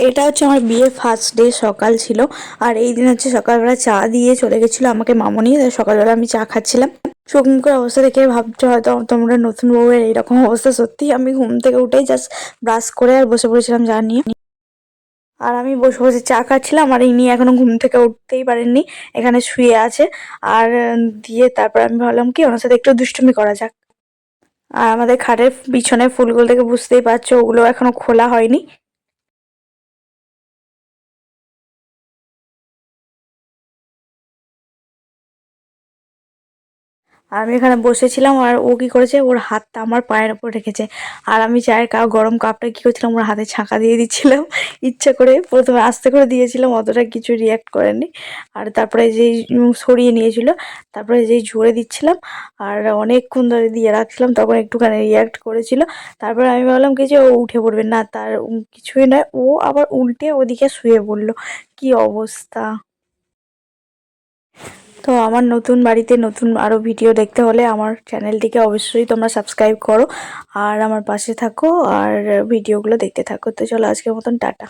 এটা হচ্ছে আমার বিয়ের ফার্স্ট ডে সকাল ছিল। আর এই দিন হচ্ছে সকালবেলা চা দিয়ে চলে গেছিলো আমাকে মামনি। তাই সকালবেলা আমি চা খাচ্ছিলাম। চোখ মুখের অবস্থা দেখে ভাবছো হয়তো তোমরা নতুন বউয়ের এইরকম অবস্থা। সত্যি আমি ঘুম থেকে উঠেই জাস্ট ব্রাশ করে আর বসে পড়েছিলাম চা নিয়ে। আর আমি বসে বসে চা খাচ্ছিলাম আর ইনি এখনো ঘুম থেকে উঠতেই পারেননি, এখানে শুয়ে আছে। আর দিয়ে তারপর আমি ভাবলাম কি ওনার সাথে একটু দুষ্টুমি করা যাক। আর আমাদের খাটের পিছনে ফুলগুলো থেকে বুঝতেই পারছো ওগুলো এখনো খোলা হয়নি। আর আমি এখানে বসেছিলাম আর ও কি করেছে, ওর হাতটা আমার পায়ের ওপর রেখেছে। আর আমি চায়ের গরম কাপটা কি করছিলাম, ওর হাতে ছাঁকা দিয়ে দিচ্ছিলাম ইচ্ছা করে। প্রথমে আস্তে করে দিয়েছিলাম, অতটা কিছু রিয়াক্ট করেনি। আর তারপরে যেই সরিয়ে নিয়েছিল, তারপরে যেই ঝরে দিচ্ছিলাম আর অনেকক্ষণ ধরে দিয়ে রাখছিলাম, তখন একটুখানি রিয়াক্ট করেছিল। তারপরে আমি ভাবলাম কি যে ও উঠে পড়বে না, তার কিছুই নয়, ও আবার উল্টে ওদিকে শুয়ে পড়লো। কি অবস্থা! তো আমার নতুন বাড়িতে নতুন আরও ভিডিও দেখতে হলে আমার চ্যানেলটিকে অবশ্যই তোমরা সাবস্ক্রাইব করো আর আমার পাশে থাকো আর ভিডিওগুলো দেখতে থাকো। তো চলো আজকের মতন টাটা।